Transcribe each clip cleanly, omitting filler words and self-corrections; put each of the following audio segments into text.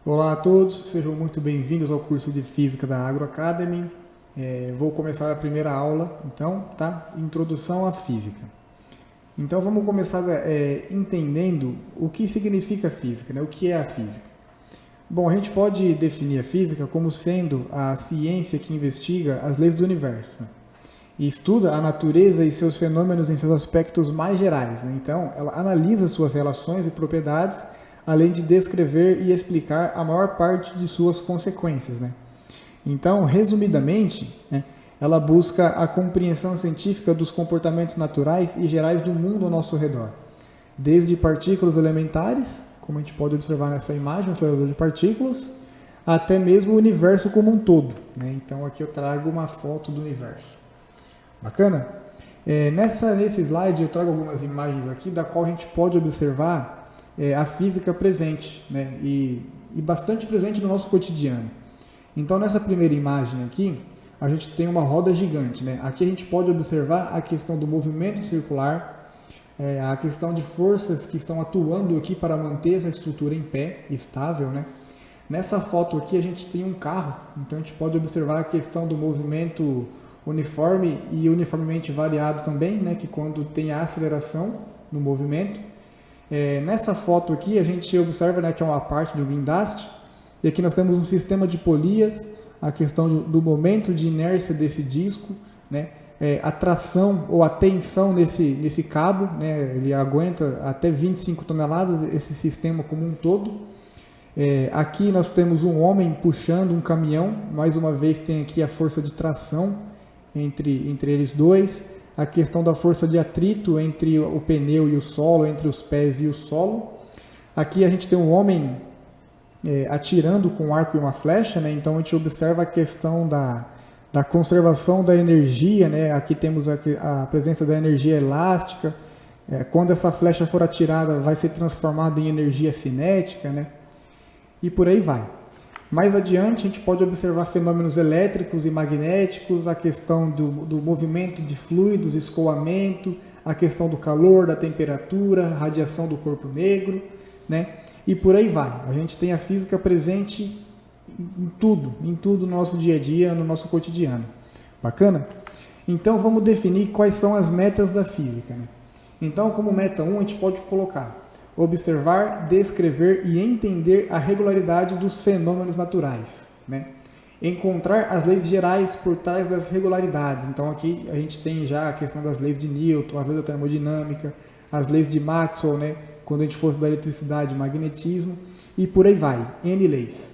Olá a todos, sejam muito bem-vindos ao curso de Física da Agro Academy. Vou começar a primeira aula, então, tá? Introdução à Física. Então vamos começar entendendo o que significa física, né? O que é a física. Bom, a gente pode definir a física como sendo a ciência que investiga as leis do universo, né? E estuda a natureza e seus fenômenos em seus aspectos mais gerais, né? Então, ela analisa suas relações e propriedades, além de descrever e explicar a maior parte de suas consequências, né? Então, resumidamente, né, ela busca a compreensão científica dos comportamentos naturais e gerais do mundo ao nosso redor, desde partículas elementares, como a gente pode observar nessa imagem, o acelerador de partículas, até mesmo o universo como um todo, né? Então, aqui eu trago uma foto do universo. Bacana? Nesse slide eu trago algumas imagens aqui da qual a gente pode observar a física presente, né? E bastante presente no nosso cotidiano. Então, nessa primeira imagem aqui, a gente tem uma roda gigante, né? Aqui a gente pode observar a questão do movimento circular, a questão de forças que estão atuando aqui para manter essa estrutura em pé, estável, né? Nessa foto aqui a gente tem um carro, então a gente pode observar a questão do movimento uniforme e uniformemente variado também, né? Que quando tem a aceleração no movimento. Nessa foto aqui a gente observa, né, que é uma parte de um guindaste, e aqui nós temos um sistema de polias, a questão do momento de inércia desse disco, né, a tração ou a tensão nesse cabo, né, ele aguenta até 25 toneladas, esse sistema como um todo. Aqui nós temos um homem puxando um caminhão, mais uma vez tem aqui a força de tração entre eles dois, a questão da força de atrito entre o pneu e o solo, entre os pés e o solo. Aqui a gente tem um homem atirando com um arco e uma flecha, né? Então a gente observa a questão da conservação da energia, né? Aqui temos a presença da energia elástica. Quando essa flecha for atirada, vai ser transformada em energia cinética, né? E por aí vai. Mais adiante, a gente pode observar fenômenos elétricos e magnéticos, a questão do movimento de fluidos, escoamento, a questão do calor, da temperatura, radiação do corpo negro, né? E por aí vai. A gente tem a física presente em tudo no nosso dia a dia, no nosso cotidiano. Bacana? Então, vamos definir quais são as metas da física, né? Então, como meta 1, a gente pode colocar: observar, descrever e entender a regularidade dos fenômenos naturais, né? Encontrar as leis gerais por trás das regularidades. Então aqui a gente tem já a questão das leis de Newton, as leis da termodinâmica, as leis de Maxwell, né? Quando a gente for estudar eletricidade, magnetismo e por aí vai, N leis.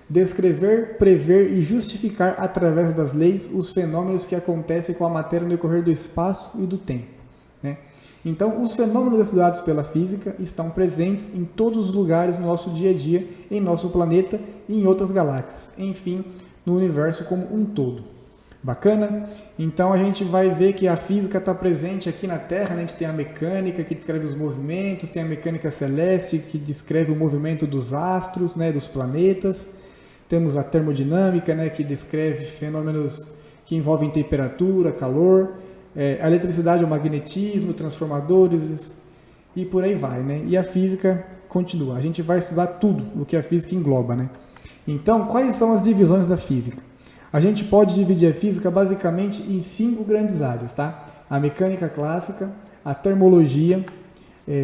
Descrever, prever e justificar através das leis os fenômenos que acontecem com a matéria no decorrer do espaço e do tempo, né? Então, os fenômenos estudados pela física estão presentes em todos os lugares no nosso dia a dia, em nosso planeta e em outras galáxias, enfim, no universo como um todo. Bacana? Então, a gente vai ver que a física está presente aqui na Terra, né? A gente tem a mecânica que descreve os movimentos, tem a mecânica celeste que descreve o movimento dos astros, né? Dos planetas. Temos a termodinâmica, né? Que descreve fenômenos que envolvem temperatura, calor. A eletricidade, o magnetismo, transformadores e por aí vai, né? E a física continua. A gente vai estudar tudo o que a física engloba, né? Então, quais são as divisões da física? A gente pode dividir a física basicamente em 5 grandes áreas, tá? A mecânica clássica, a termologia,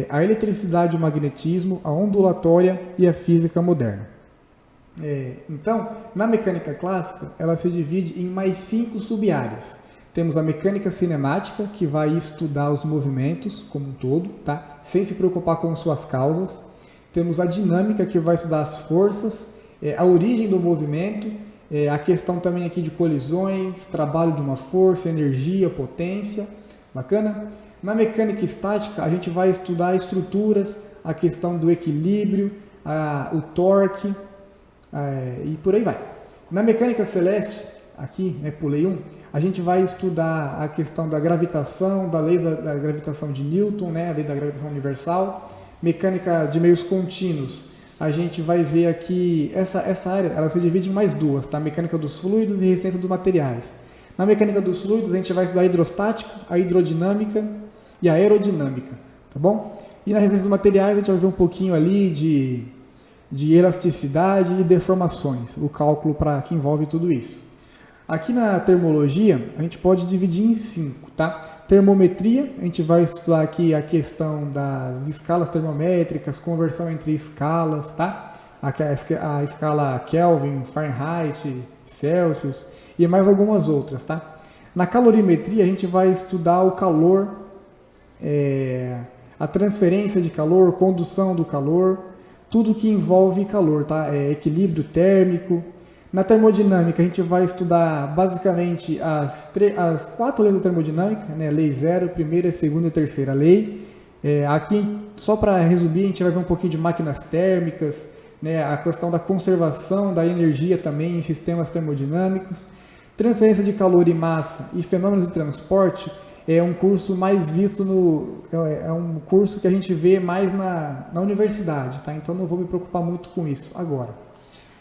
a eletricidade, o magnetismo, a ondulatória e a física moderna. Então, na mecânica clássica, ela se divide em mais 5 sub-áreas. Temos a mecânica cinemática, que vai estudar os movimentos como um todo, tá? Sem se preocupar com suas causas. Temos a dinâmica, que vai estudar as forças, a origem do movimento, a questão também aqui de colisões, trabalho de uma força, energia, potência. Bacana? Na mecânica estática, a gente vai estudar estruturas, a questão do equilíbrio, o torque e por aí vai. Na mecânica celeste, aqui, né, pulei um, a gente vai estudar a questão da gravitação, da lei da gravitação de Newton, né, a lei da gravitação universal, mecânica de meios contínuos. A gente vai ver aqui, essa área, ela se divide em mais 2, tá? Mecânica dos fluidos e resistência dos materiais. Na mecânica dos fluidos, a gente vai estudar a hidrostática, a hidrodinâmica e a aerodinâmica, tá bom? E na resistência dos materiais, a gente vai ver um pouquinho ali de elasticidade e deformações, o cálculo que envolve tudo isso. Aqui na termologia, a gente pode dividir em 5, tá? Termometria, a gente vai estudar aqui a questão das escalas termométricas, conversão entre escalas, tá? A escala Kelvin, Fahrenheit, Celsius e mais algumas outras, tá? Na calorimetria, a gente vai estudar o calor, a transferência de calor, condução do calor, tudo que envolve calor, tá? Equilíbrio térmico. Na termodinâmica, a gente vai estudar basicamente as 4 leis da termodinâmica, né? Lei 0, primeira, segunda e terceira lei. Aqui, só para resumir, a gente vai ver um pouquinho de máquinas térmicas, né? A questão da conservação da energia também em sistemas termodinâmicos. Transferência de calor e massa e fenômenos de transporte é um curso mais visto é um curso que a gente vê mais na universidade, tá? Então não vou me preocupar muito com isso agora.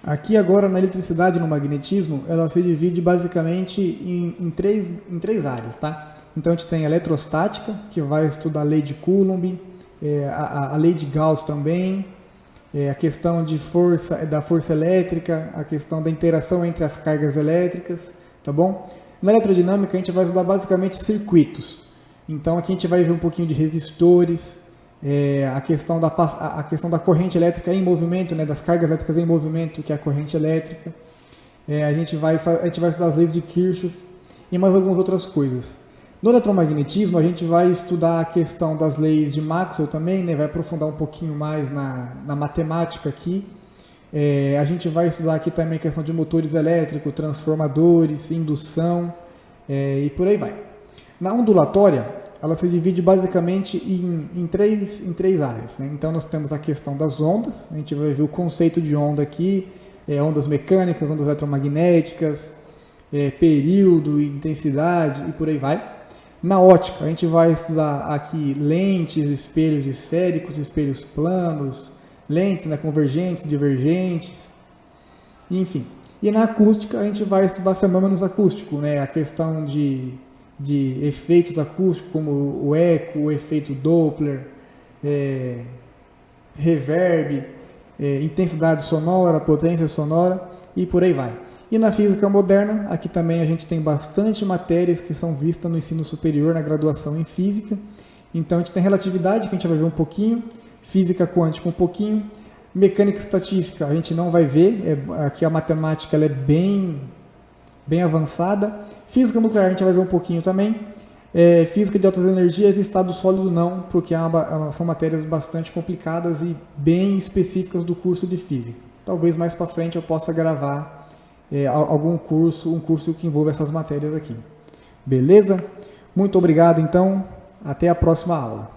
Aqui agora na eletricidade e no magnetismo, ela se divide basicamente em três áreas, tá? Então a gente tem a eletrostática, que vai estudar a lei de Coulomb, a lei de Gauss também, a questão da força elétrica, a questão da interação entre as cargas elétricas, tá bom? Na eletrodinâmica a gente vai estudar basicamente circuitos. Então aqui a gente vai ver um pouquinho de resistores, a questão da corrente elétrica em movimento, né, das cargas elétricas em movimento, que é a corrente elétrica. A gente vai estudar as leis de Kirchhoff e mais algumas outras coisas. No eletromagnetismo, a gente vai estudar a questão das leis de Maxwell também, né, vai aprofundar um pouquinho mais na matemática aqui. A gente vai estudar aqui também a questão de motores elétricos, transformadores, indução e por aí vai. Na ondulatória, ela se divide basicamente em três áreas, né? Então nós temos a questão das ondas, a gente vai ver o conceito de onda aqui, ondas mecânicas, ondas eletromagnéticas, período, intensidade e por aí vai. Na ótica, a gente vai estudar aqui lentes, espelhos esféricos, espelhos planos, lentes, né, convergentes, divergentes, enfim. E na acústica, a gente vai estudar fenômenos acústicos, né, a questão de efeitos acústicos, como o eco, o efeito Doppler, reverb, intensidade sonora, potência sonora e por aí vai. E na física moderna, aqui também a gente tem bastante matérias que são vistas no ensino superior, na graduação em física. Então a gente tem relatividade, que a gente vai ver um pouquinho, física quântica um pouquinho, mecânica e estatística a gente não vai ver, aqui a matemática ela é bem avançada. Física nuclear a gente vai ver um pouquinho também. Física de altas energias e estado sólido não, porque são matérias bastante complicadas e bem específicas do curso de física. Talvez mais para frente eu possa gravar um curso que envolva essas matérias aqui. Beleza? Muito obrigado então, até a próxima aula.